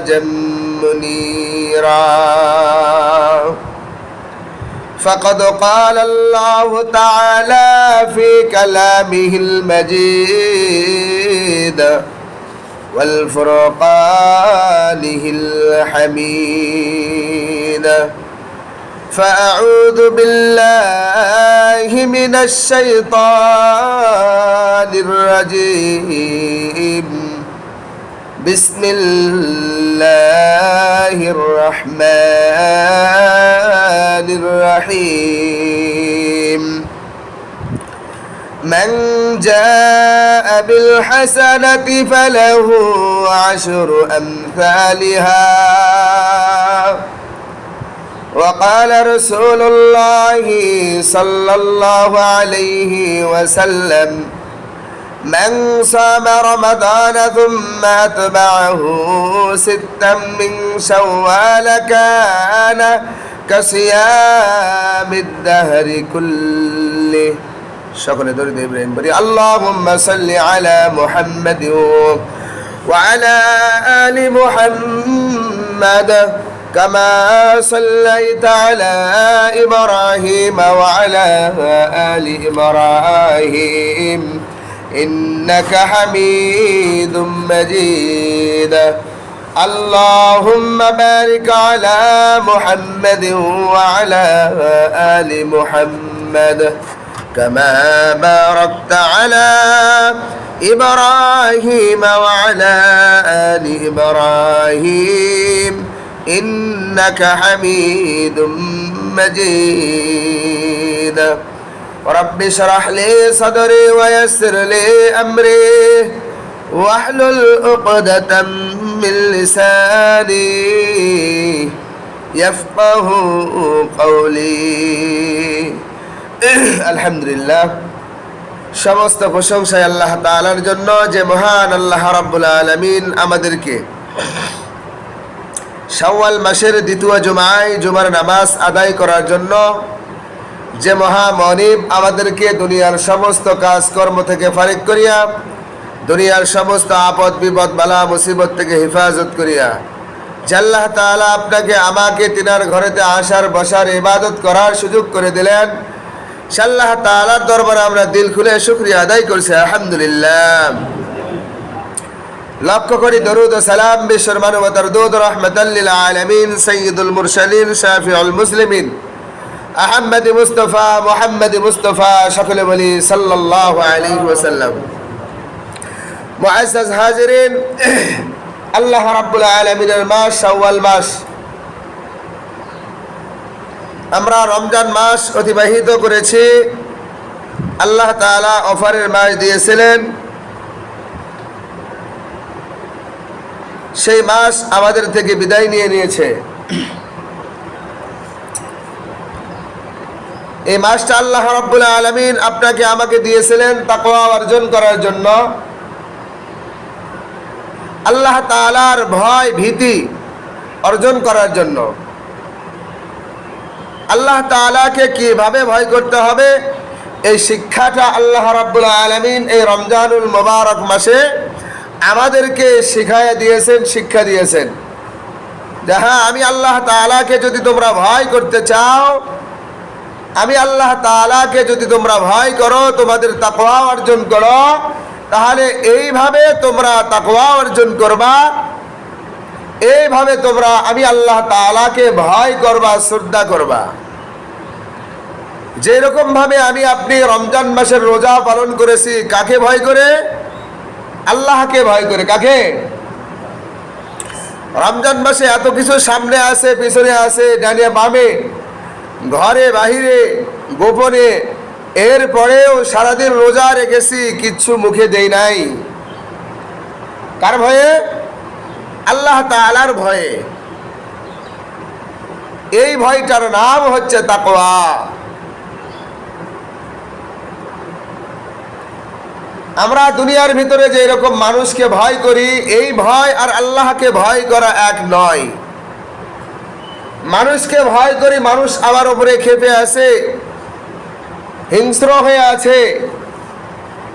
سراجا منيرا فقد قال الله تعالى في كلامه المجيد والفرقانه الحميد فأعوذ بالله من الشيطان الرجيم بسم الله الرحمن الرحيم من جاء بالحسنة فله عشر أمثالها وقال رسول الله صلى الله عليه وسلم من صام رمضان ثم أتبعه ستا من شوال كان كصيام الدهر كله شكرا درود إبراهيم بري اللهم صل على محمد وعلى آل محمد كما صليت على إبراهيم وعلى آل إبراهيم إنك حميد مجيد اللهم بارك على محمد وعلى آل محمد كما باركت على إبراهيم وعلى آل إبراهيم إنك حميد مجيد رب اشرح لي صدري ويسر لي أمري واحلل عقدة من لساني يفقه قولي আলহামদুলিল্লাহ সমস্ত প্রশংসা আল্লাহ তাআলার জন্য যে মহান আল্লাহ রাব্বুল আলামিন আমাদেরকে শাওয়াল মাসের দ্বিতীয় জুমার নামাজ আদায় করার জন্য যে মহামনিব আমাদেরকে দুনিয়ার সমস্ত কাজকর্ম থেকে ফারিগ করিয়া দুনিয়ার সমস্ত আপদ বিপদ বালা মুসিবত থেকে হেফাজত করিয়া যে আল্লাহ তাআলা আপনাকে আমাকে তিনার ঘরেতে আসার বসার ইবাদত করার সুযোগ করে দিলেন সে আল্লাহ তাআলার দরবারে আমরা দিল খুলে শুকরিয়া আদায় করছি আলহামদুলিল্লাহ লক্ষ কোটি দরুদ ও সালাম বিশ্বের মানবতার দূত রাহমাতাল লিল আলামিন সাইয়্যিদুল মুরসালিন শাফিউল মুসলিমিন আহমদ মুস্তাফা মুহাম্মদ মুস্তাফা সকলে বলি সাল্লাল্লাহু আলাইহি ওয়াসাল্লাম মুআজ্জাজ হাজিরিন আল্লাহ রাব্বুল আলামিনের মাস শাওয়াল মাস আমরা রমজান মাস অতিবাহিত করেছি আল্লাহ তাআলা অফারের মাস দিয়েছিলেন সেই মাস আমাদের থেকে বিদায় নিয়ে নিয়েছে এই মাসটা আল্লাহ রাব্বুল আলামিন আপনাকে আমাকে দিয়েছিলেন তাকওয়া অর্জন করার জন্য আল্লাহ তাআলার ভয় ভীতি অর্জন করার জন্য আল্লাহ তাআলাকে কিভাবে ভয় করতে হবে এই শিক্ষাটা আল্লাহ রাব্বুল আলামিন এই রমজানুল মুবারক মাসে আমাদেরকে শিখায়া দিয়েছেন শিক্ষা দিয়েছেন যে হ্যাঁ আমি আল্লাহ তাআলাকে যদি তোমরা ভয় করতে চাও আমি আল্লাহ তাআলাকে যদি তোমরা ভয় করো তোমাদের তাকওয়া অর্জন করো তাহলে এইভাবে তোমরা তাকওয়া অর্জন করবা এইভাবে তোমরা আমি আল্লাহ তাআলাকে ভয় করবা শ্রদ্ধা করবা যেরকম ভাবে আমি আপনি রমজান মাসের রোজা পালন করেছি কাকে ভয় করে আল্লাহকে ভয় করে কাকে রমজান মাসে এত কিছু সামনে আছে পিছনে আছে ডানে বামে ঘরে বাহিরে গোপনে এরপরেও সারাদিন রোজা রেখেছি কিচ্ছু মুখে দেই নাই কার ভয়ে আল্লাহ তাআলার ভয়ে এই ভয়টার নাম হচ্ছে তাকওয়া আমরা দুনিয়ার ভিতরে যে এরকম মানুষকে ভয় করি এই ভয় আর আল্লাহকে ভয় করা এক নয় মানুষকে ভয় করি মানুষ আমার উপরে ক্ষেপে আছে হিংস্র হয়ে আছে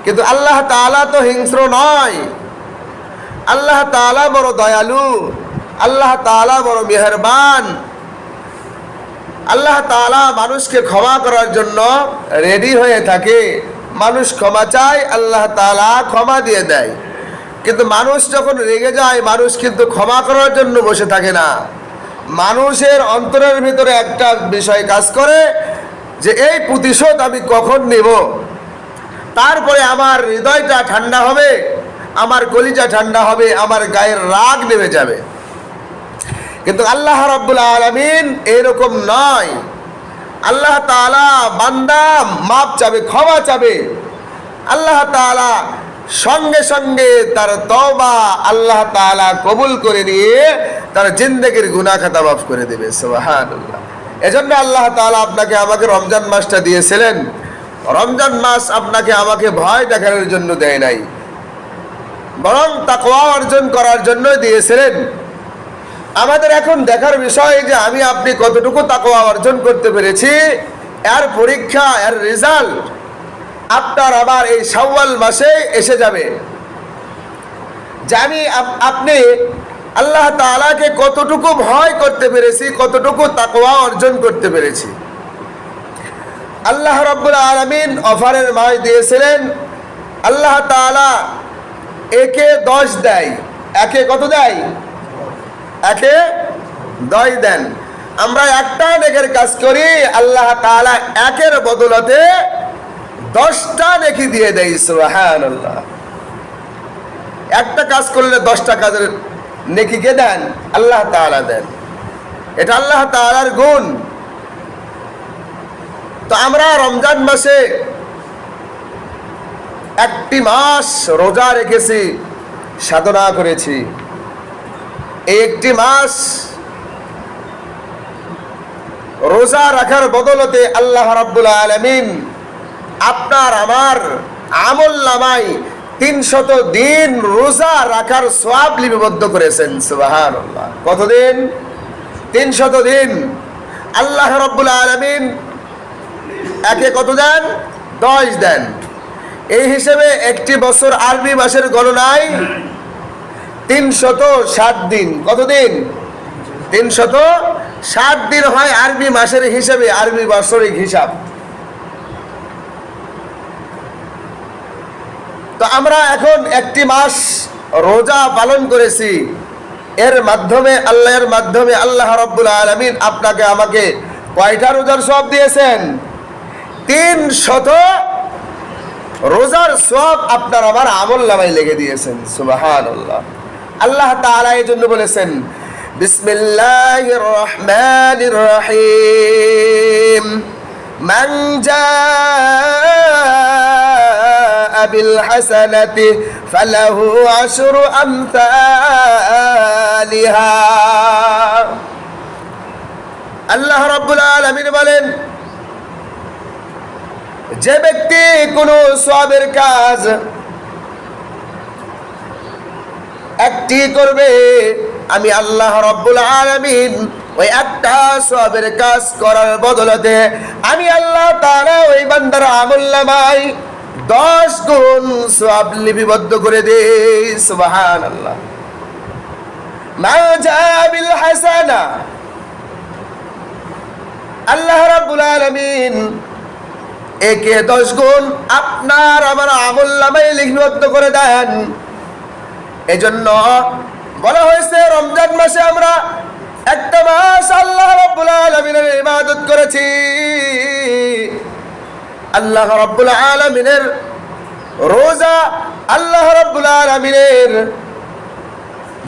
কিন্তু আল্লাহ তাআলা তো হিংস্র নয় আল্লাহ তাআলা বড় দয়ালু আল্লাহ তাআলা বড় মেহেরবান। আল্লাহ তাআলা মানুষকে ক্ষমা করার জন্য রেডি হয়ে থাকে। মানুষ ক্ষমা চায়, আল্লাহ তাআলা ক্ষমা দিয়ে দেয়। কিন্তু মানুষ যখন রেগে যায়, মানুষ কিন্তু ক্ষমা করার জন্য বসে থাকে না। মানুষের অন্তরের ভিতরে একটা বিষয় কাজ করে যে এই প্রতিশোধ আমি কখন নেব, তারপরে আমার হৃদয়টা ঠান্ডা হবে, আমার কলিজা ঠান্ডা হবে, আমার গায়ের রাগ নেমে যাবে। কিন্তু আল্লাহ রাব্বুল আলামিন এরকম নয়। আল্লাহ তাআলা বান্দা মাপ চাবে, ক্ষমা চাবে, আল্লাহ তাআলা সঙ্গে সঙ্গে তার তওবা আল্লাহ তাআলা কবুল করে নিয়ে তার জিন্দেগির গুনাহ খাতা মাফ করে দেবে। সুবহানাল্লাহ। এজন্য আল্লাহ তাআলা আপনাকে আমাকে রমজান মাসটা দিয়েছিলেন। রমজান মাস আপনাকে আমাকে ভয় দেখানোর জন্য দেয় নাই, বরং তাকওয়া অর্জন করার জন্য দিয়েছিলেন। আমাদের এখন দেখার বিষয় যে আমি আপনি কতটুকু তাকওয়া অর্জন করতে পেরেছি। এর পরীক্ষা, এর রেজাল্ট আপনার আবার এই শাওয়াল মাসে এসে যাবে যে আমি আপনি আল্লাহ তাআলাকে কতটুকু ভয় করতে পেরেছি, কতটুকু তাকওয়া অর্জন করতে পেরেছি। আল্লাহ রাব্বুল আলামিন অফারের মাস দিয়েছিলেন। আল্লাহ তাআলা একে 10 দেয়। একে কত দেয়? একে 10 দেন। আমরা একটা নেকের কাজ করি, আল্লাহ তাআলা একের বদলতে 10টা নেকি দিয়ে দেয়। সুবহানাল্লাহ। একটা কাজ করলে 10টা কাজের নেকি কে দেন? আল্লাহ তাআলা দেন। এটা আল্লাহ তাআলার গুণ। তো আমরা রমজান মাসে একটি মাস রোজা রেখেছি, সাধনা করেছি। এই একটি মাস রোজা রাখার বদলতে আল্লাহ রাব্বুল আলামিন আপনার আমার আমলনামায় 300 দিন রোজা রাখার সওয়াব লিপিবদ্ধ করেছেন। সুবহানাল্লাহ। কতদিন? 300 দিন। আল্লাহ রাব্বুল আলামিন একে কত দেন? 10 দেন। এই হিসেবে একটি বছর আরবি মাসের গণনায় 360 দিন। কতদিন? 360 দিন হয় আরবি মাসের হিসেবে, আরবি বাৎসরিক হিসাব। তো আমরা এখন একটি মাস রোজা পালন করেছি। এর মাধ্যমে আল্লাহ রাব্বুল আলামিন আপনাকে আমাকে কয়টা রোজার সওয়াব দিয়েছেন? 300 রোজার সওয়াব আপনার আমার আমলনামায় লিখে দিয়েছেন। সুবহানাল্লাহ। আল্লাহ তাআলা এই জন্য বলেছেন বিসমিল্লাহির রহমানির রহিম মান জাআ বিল হাসানাতি ফালাহু আশরু আমসালিহা। আল্লাহ রাব্বুল আলামিন বলেন যে ব্যক্তি কোনো সওয়াবের কাজ একটি করবে, আমি আল্লাহ রাব্বুল আলামিন ওই একটা সওয়াবের কাজ করার বদলতে আমি আল্লাহ তাআলা ওই বান্দার আমলনামায় 10 গুণ সওয়াব লিপিবদ্ধ করে দেই। সুবহানাল্লাহ। মা জাআ বিল হাসানা, আল্লাহ রাব্বুল আলামিন একে 10 গুণ আপনার আমার আমলনামায় লিপিবদ্ধ করে দেন। এজন্য বলা হয়েছে রমজান মাসে আমরা একটা মাস আল্লাহ রাব্বুল আলামিনের ইবাদত করেছি। আল্লাহ রাব্বুল আলামিনের রোজা, আল্লাহ রাব্বুল আলামিনের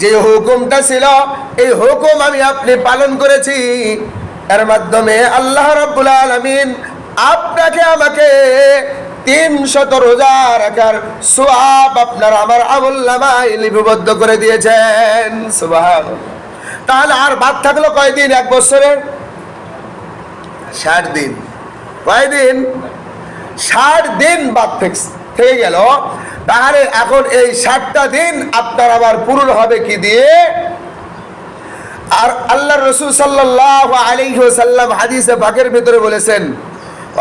যে হুকুমটা ছিল এই হুকুম আমি আপনি পালন করেছি। এর মাধ্যমে আল্লাহ রাব্বুল আলামিন আপনাকে আমাকে 300 রোজা রাখার সওয়াব আপনার আমার আমলনামায় লিপিবদ্ধ করে দিয়েছেন। সুবহানাল্লাহ। তাহলে আর বাদ থাকলো কয়দিন? এক বছরের 60 দিন। কয়দিন? 60 দিন বাদ থেকে গেল। তাহলে এখন এই 60টা দিন আপনার আবার পূরণ হবে কি দিয়ে? আর আল্লাহর রাসূল সাল্লাল্লাহু আলাইহি ওয়াসাল্লাম হাদিসে পাকের ভিতরে বলেছেন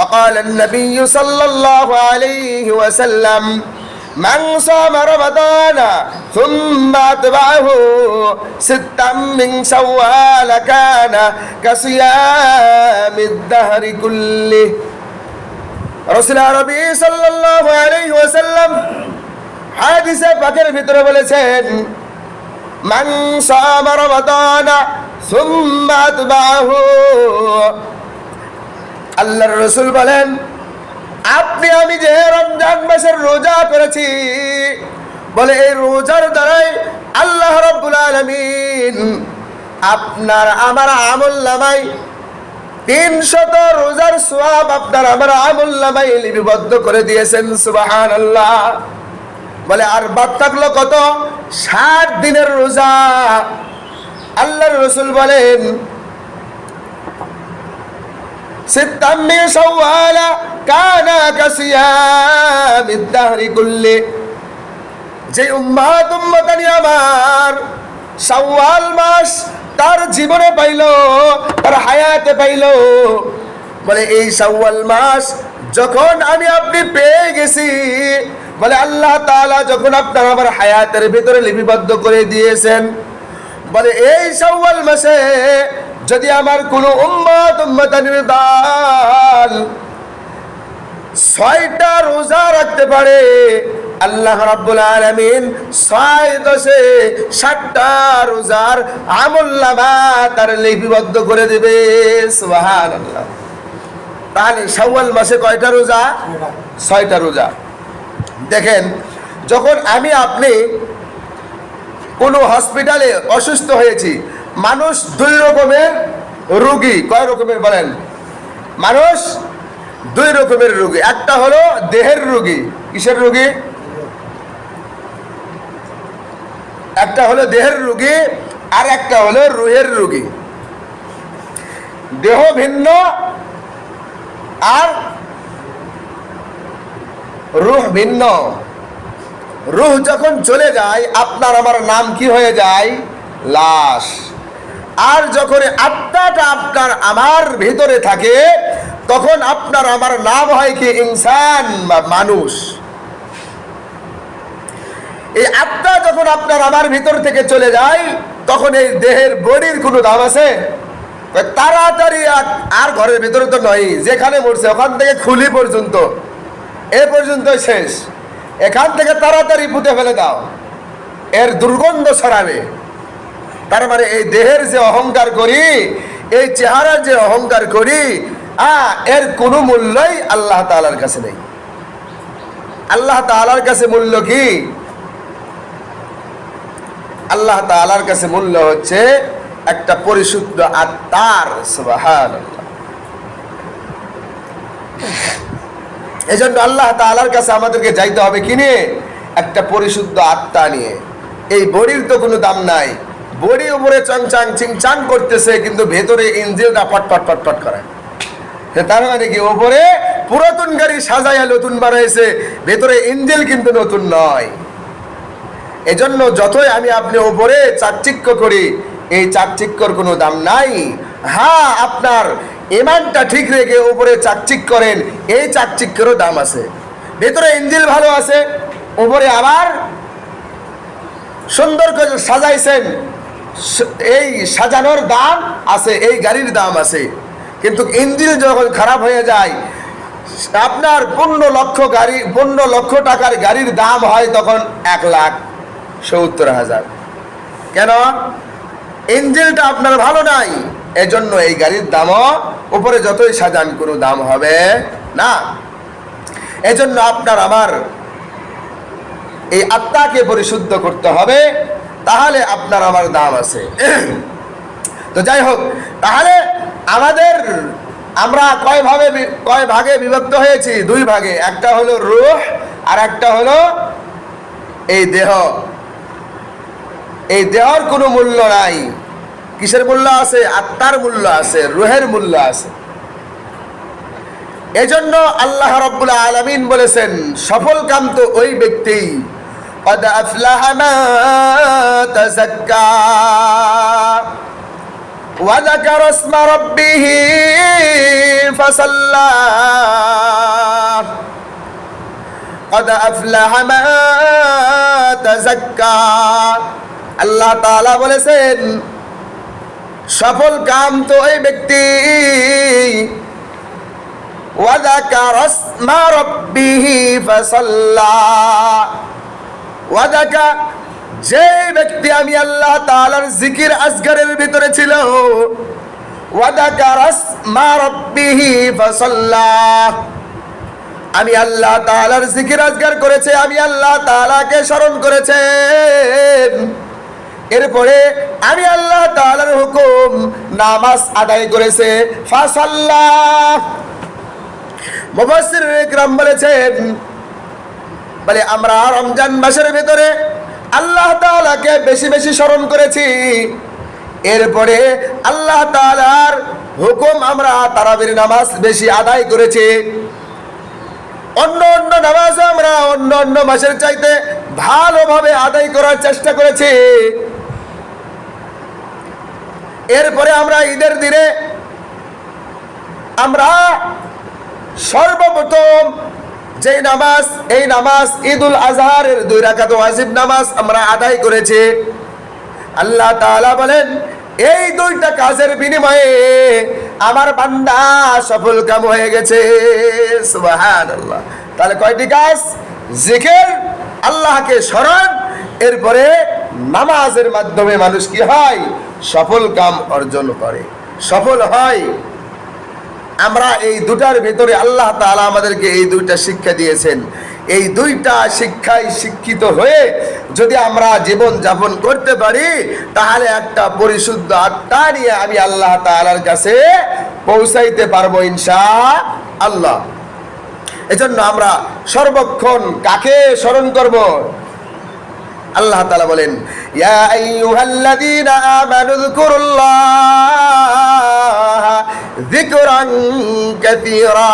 وقال النبي صلى الله عليه وسلم মান সামা রমাদানা সুম্মা আতবাহু সিত্তাম মিন শাওয়াল কানা কাসিয়ামিদ দাহরি কুল্লি। রাসূল আরবি সাল্লাল্লাহু আলাইহি ওয়াসাল্লাম হাদিসে পাকের ভিতরে বলেছেন, মান সামা রমাদানা সুম্মা আতবাহু, আল্লাহর রাসূল বলেন, আপনি আমি যে রমজান মাসের রোজা করেছি, বলে এই রোজার দ্বারাই আল্লাহ রাব্বুল আলামিন আপনার আমার আমলনামায় 300 রোজার সওয়াব আপনার আমার আমলনামায় লিপিবদ্ধ করে দিয়েছেন। সুবহানাল্লাহ। বলে আর বাদ থাকলো কত? 60 দিনের রোজা। আল্লাহর রাসূল বলেন, সিত্তাম মিন শাওয়াল কানা কাসিয়ামিদ দাহরি কুল্লি, যে উম্মতানি আমার শাওয়াল মাস তার জীবনে পাইলো, তার হায়াতে পাইলো, বলে এই শাওয়াল মাস যখন আমি আপনি পেয়ে গেছি, বলে আল্লাহ তাআলা যখন আপনার আমার হায়াতের ভিতরে লিপিবদ্ধ করে দিয়েছেন, বলে এই শাওয়াল মাসে যদি আমার কোনো উম্মতানির দল 6টা রোজা রাখতে পারে, আল্লাহ রাব্বুল আলামিন 6×10 60টা রোজার আমলনামা তার লিপিবদ্ধ করে দিবে। সুবহানাল্লাহ। তাহলে শাওয়াল মাসে কয়টা রোজা? 6টা রোজা। দেখেন, যখন আমি আপনি কোনো হসপিটালে অসুস্থ হয়েছি, মানুষ 2 রকমের রোগী। কয় রকমের বলেন? মানুষ 2 রকমের রোগী। একটা হলো দেহের রোগী। কিসের রোগী? একটা হলো দেহের রোগী, আর একটা হলো রুহের রোগী। দেহ ভিন্ন আর রুহ ভিন্ন। রুহ যখন চলে যায়, আপনার আমার নাম কি হয়ে যায়? লাশ। আর যখন আত্মাটা আপনার আমার ভিতরে থাকে, তখন আপনার আমার নাম হয় কি? ইনসান বা মানুষ। এই আত্মা যখন আপনার আমার ভিতর থেকে চলে যায়, তখন এই দেহের বডির কোনো দাম আছে? তাড়াতাড়ি আর ঘরের ভিতরে তো নয়, যেখানে মরছে ওখান থেকে খুলি পর্যন্ত, এ পর্যন্ত শেষ। এখান থেকে তাড়াতাড়ি পুঁতে ফেলে দাও, এর দুর্গন্ধ ছড়াবে। তার মানে এই দেহের যে অহংকার করি, এই চেহারার যে অহংকার করি, এর কোনো মূল্যই আল্লাহ তাআলার কাছে নেই। আল্লাহ তাআলার কাছে মূল্য কি? আল্লাহ তাআলার কাছে মূল্য হচ্ছে একটা পরিশুদ্ধ আত্মার। সুবহানাল্লাহ। এজন্য আল্লাহ তাআলার কাছে আমাদেরকে যাইতে হবে কি নিয়ে? একটা পরিশুদ্ধ আত্মা নিয়ে। এই বডির তো কোনো দাম নাই। বডি উপরে চংচাং চিংচাং করতেছে, কিন্তু ভেতরে ইঞ্জিনটা পটপট পটপট করে। তার মানে কি? উপরে পুরাতন গাড়ি সাজাইয়া নতুন বানাইছে, ভেতরে ইঞ্জিন কিন্তু নতুন নয়। এজন্য যতই আমি আপনি উপরে চাকচিক্য করি, এই চাকচিক্যর কোনো দাম নাই। হ্যাঁ, আপনার ইমানটা ঠিক রেখে উপরে চাকচিক করেন, এই চাকচিক্যেরও দাম আছে। ভেতরে ইঞ্জিন ভালো আছে, উপরে আবার সুন্দর করে সাজাইছেন, এই সাজানোর দাম আছে, এই গাড়ির দাম আছে। কিন্তু ইঞ্জিন যখন খারাপ হয়ে যায়, আপনার 15 লক্ষ টাকার গাড়ির দাম হয় তখন 1,70,000। কেন? ইঞ্জিনটা আপনার ভালো নাই। এজন্য এই গাড়ির দামও উপরে যতই সাজান কোনো দাম হবে না। এজন্য আপনার আমার এই আত্মাকে পরিশুদ্ধ করতে হবে, তাহলে আপনার আমার দাম আছে। তো যাই হোক, তাহলে আমরা কয় ভাগে বিভক্ত হয়েছি? 2 ভাগে। একটা হলো রূহ, আর একটা হলো এই দেহ। এই দেহর কোনো মূল্য নাই। কিসের মূল্য আছে? আত্মার মূল্য আছে, রূহের মূল্য আছে। এজন্য আল্লাহ রাব্বুল আলামিন বলেছেন, সফল কাম তো ওই ব্যক্তি, قد أفلح من تزكى وذكر اسم ربه فصلى قد أفلح من تزكى। আল্লাহ তাআলা বলেছেন সফল কাম তো ওই ব্যক্তি وذكر اسم ربه فصلى। وذكر যে ব্যক্তি আমি আল্লাহ তাআলার জিকির আজগারের ভিতরে ছিল, وذكر اسم ربه فصلى, আমি আল্লাহ তাআলার জিকির আজগার করেছে, আমি আল্লাহ তাআলাকে স্মরণ করেছে, এরপরে আমি আল্লাহ তাআলার হুকুম নামাজ আদায় করেছে। ফাসাল্লা, মুফাসসিরিন ইকরাম বলেছেন বলে আমরা রমজান মাসের ভিতরে আল্লাহ তাআলাকে বেশি বেশি স্মরণ করেছি, এরপরে আল্লাহ তাআলার হুকুম আমরা তারাবির নামাজ বেশি আদায় করেছি। অন্য অন্য নামাজ আমরা অন্য অন্য মাসের চাইতে ভালোভাবে আদায় করার চেষ্টা করেছি। এরপরে আমরা ঈদের দিনে আমরা সর্বপ্রথম যে নামাজ, এই নামাজ ঈদুল আজহারের 2 রাকাত ওয়াজিব নামাজ আমরা আদায় করেছি। আল্লাহ তাআলা বলেন এই 2টা কাজের বিনিময়ে আমার বান্দা সফল কাম হয়ে গেছে। সুবহানাল্লাহ। তাহলে কয়টি কাজ? জিকির, আল্লাহকে স্মরণ, এরপরে নামাজের মাধ্যমে মানুষ কি হয়? সফল কাম অর্জন করে, সফল হয়। আমরা এই দুটার ভিতরে আল্লাহ তাআলা আমাদেরকে এই 2টা শিক্ষা দিয়েছেন। এই 2টা শিক্ষায় শিক্ষিত হয়ে যদি আমরা জীবন যাপন করতে পারি তাহলে একটা পরিশুদ্ধ আত্মা নিয়ে আমি আল্লাহ তাআলার কাছে পৌঁছাইতে পারবো ইনশাআল্লাহ। এজন্য আমরা সর্বক্ষণ কাকে স্মরণ করব? আল্লাহ তাআলা বলেন ইয়া আইয়ুহাল্লাযীনা আমানু যকুরুল্লাহা যিকরান কাসীরা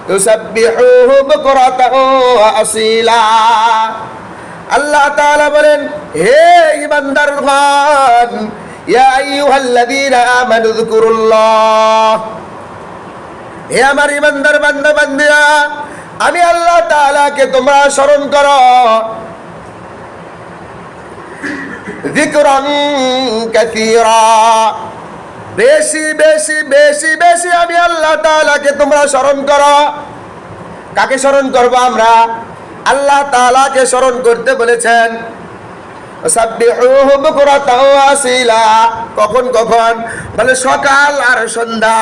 ইউসাব্বিহুহু বুকরাতান ওয়া আসীলা। আল্লাহ তাআলা বলেন হে ঈমানদারগণ, ইয়া আইয়ুহাল্লাযীনা আমানু যকুরুল্লাহ, হে আমার ঈমানদার বান্দা বান্দিরা, আমি আল্লাহ তাআলাকে তোমরা স্মরণ করো। যিকরান কাসীরা, বেশি বেশি বেশি বেশি আমি আল্লাহ তাআলাকে তোমরা স্মরণ করো। কাকে স্মরণ করব আমরা? আল্লাহ তাআলাকে স্মরণ করতে বলেছেন। সাব্বিহুহু বুকরাতান ওয়া আসীলা, কখন কখন? বলে সকাল আর সন্ধ্যা।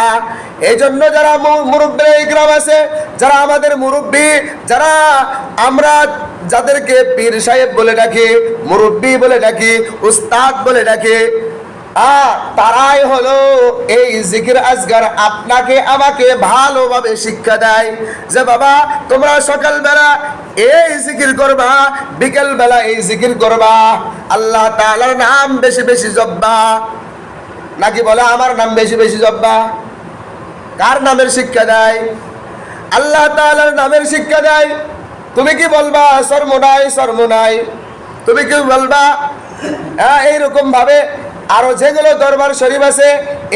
এই জন্য যারা মুরব্বী ইকরাম আছে, যারা আমাদের মুরব্বী, যারা আমরা যাদেরকে পীর সাহেব বলে ডাকি, মুরব্বী বলে ডাকি, উস্তাদ বলে ডাকি, তারাই হলো এই জিকির আজগার আপনাকে আমাকে ভালোভাবে শিক্ষা দেয় যে বাবা তোমরা সকালবেলা এই জিকির করবা, বিকেল বেলা এই জিকির করবা, আল্লাহ তাআলার নাম বেশি বেশি জপবা। নাকি বলে আমার নাম বেশি বেশি জপবা? কার নামের শিক্ষা দেয়? আল্লাহ তাআলার নামের শিক্ষা দেয়। তুমি কি বলবা সরমুনাই সরমুনাই? তুমি কি বলবা এইরকম ভাবে আরো যেগুলো দরবার শরীফ আছে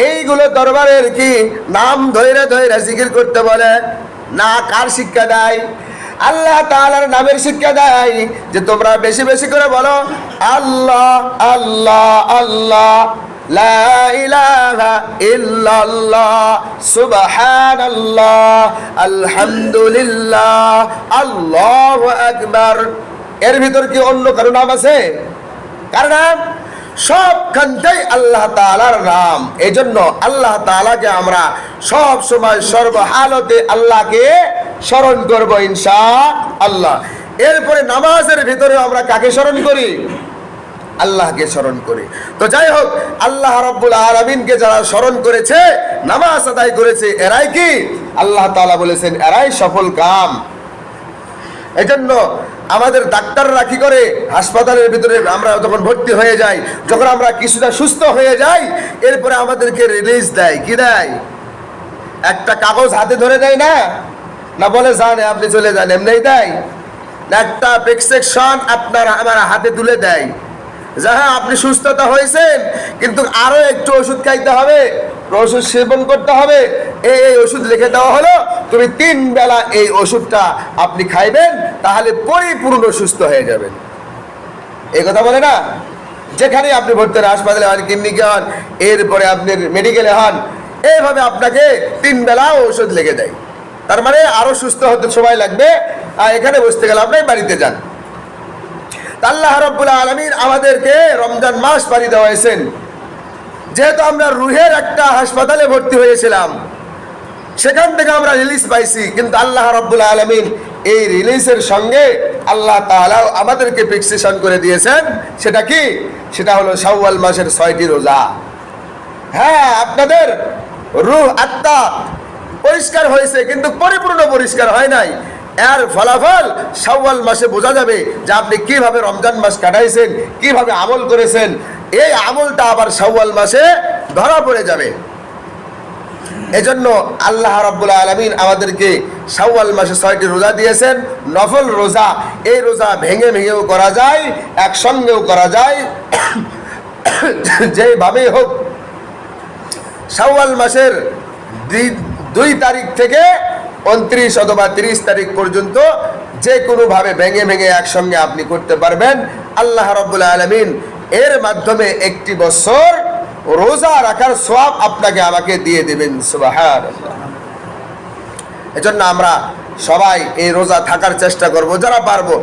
এইগুলো দরবারের কি নাম ধরে ধরে জিকির করতে বলে না? কার শিক্ষা দেয়? আল্লাহ তাআলার নামের শিক্ষা দেয় যে তোমরা বেশি বেশি করে বলো আল্লাহ আল্লাহ আল্লাহ, লা ইলাহা ইল্লাল্লাহ, সুবহানাল্লাহ, আলহামদুলিল্লাহ, আল্লাহু আকবার। এর ভিতর কি অন্য কারো নাম আছে? কার নাম? সবখানটাই আল্লাহ তাআলার নাম। এই জন্য আল্লাহ তাআলাকে আমরা সব সময় সর্বহালতে আল্লাহকে স্মরণ করব ইনশাআল্লাহ। এরপরে নামাজের ভিতরে আমরা কাকে স্মরণ করি? আল্লাহকে স্মরণ করি। তো যাই হোক, আল্লাহ রাব্বুল আলামিনকে যারা স্মরণ করেছে, নামাজ আদায় করেছে, এরাই কি? আল্লাহ তাআলা বলেছেন এরাই সফল কাম। এজন্য আমাদের ডাক্তাররা কি করে? হাসপাতালের ভিতরে আমরা যখন ভর্তি হয়ে যাই, যখন আমরা কিছুটা সুস্থ হয়ে যাই, এরপরে আমাদেরকে রিলিজ দেয়। কি দেয়? একটা কাগজ হাতে ধরে দেয় না? না বলে যান আপনি চলে যান, এমনি দেয় না? একটা প্রেসক্রিপশন আপনার আমার হাতে তুলে দেয় যে হ্যাঁ আপনি সুস্থতা হয়েছেন, কিন্তু আরো একটু ওষুধ খাইতে হবে, ওষুধ সেবন করতে হবে, এই ওষুধ লিখে দেওয়া হলো, তুমি 3 বেলা এই ওষুধটা আপনি খাইবেন, তাহলে পরিপূর্ণ সুস্থ হয়ে যাবেন। এই কথা বলে না? যেখানে আপনি ভর্তি হন, হাসপাতালে হন, ক্লিনিকে হন, এরপরে আপনি মেডিকেলে হন, এইভাবে আপনাকে 3 বেলা ওষুধ লেগে দেয়। তার মানে আরো সুস্থ হতে সময় লাগবে, আর এখানে বসতে গেলে আপনি বাড়িতে যান। আল্লাহ রাব্বুল আলামিন আমাদেরকে রমজান মাস পাড়ি দেওয়াইছেন। যেহেতু আমরা রুহের একটা হাসপাতালে ভর্তি হয়েছিলাম, সেখান থেকে আমরা রিলিজ পাইছি, কিন্তু আল্লাহ রাব্বুল আলামিন এই রিলিজের সঙ্গে আল্লাহ তাআলা আমাদেরকে ফিক্সেশন করে দিয়েছেন। সেটা কি? সেটা হলো শাওয়াল মাসের 6টি রোজা। হ্যাঁ, আপনাদের রূহ আত্মা পরিষ্কার হয়েছে, কিন্তু পরিপূর্ণ পরিষ্কার হয় নাই। এর ফলাফল শাওয়াল মাসে বোঝা যাবে যে আপনি কিভাবে রমজান মাস কাটাইছেন, কিভাবে আমল করেছেন। এই আমলটা আবার শাওয়াল মাসে ধরা পড়ে যাবে। এজন্য আল্লাহ রাব্বুল আলামিন আমাদেরকে শাওয়াল মাসে 6টি রোজা দিয়েছেন, নফল রোজা। এই রোজা ভেঙে ভেঙেও করা যায়, একসঙ্গেও করা যায়, যেভাবেই হোক। শাওয়াল মাসের 2 তারিখ থেকে 29 অথবা 30 তারিখ পর্যন্ত যে কোনোভাবে ভেঙে ভেঙে একসঙ্গে আপনি করতে পারবেন। আল্লাহ রাব্বুল আলামিন এর মাধ্যমে 1 বছর রোজা রাখার সওয়াব আপনাকে আমাকে দিয়ে দেবেন। সুবহানাল্লাহ। এজন্য আমরা সবাই এই রোজা থাকার চেষ্টা করব, যারা পারবো।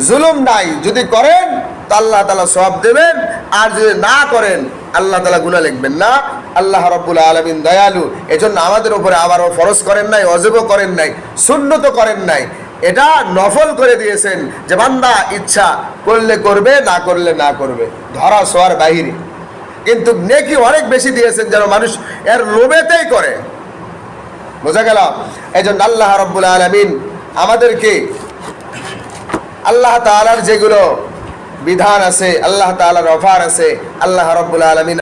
জুলুম নাই, যদি করেন তো আল্লাহ তাআলা সওয়াব দেবেন, আর যদি না করেন আল্লাহ তাআলা গুনাহ লিখবেন না। আল্লাহ রাব্বুল আলামিন দয়ালু। এজন্য আমাদের উপরে আবারও ফরজ করেন নাই, ওয়াজিবও করেন নাই, সুন্নতও করেন নাই, এটা নফল করে দিয়েছেন যে বান্দা ইচ্ছা করলে করবে, না করলে না করবে, ধরা ছোঁয়ার বাহিরে। কিন্তু নেকি অনেক বেশি দিয়েছেন যেন মানুষ এর লোভেতেই করে। বোঝা গেল? এজন্য আল্লাহ রাব্বুল আলামিন আমাদেরকে আল্লাহ তাআলার যেগুলো বিধান আছে, আল্লাহ তাআলার অফার আছে, আল্লাহ রাব্বুল আলামিন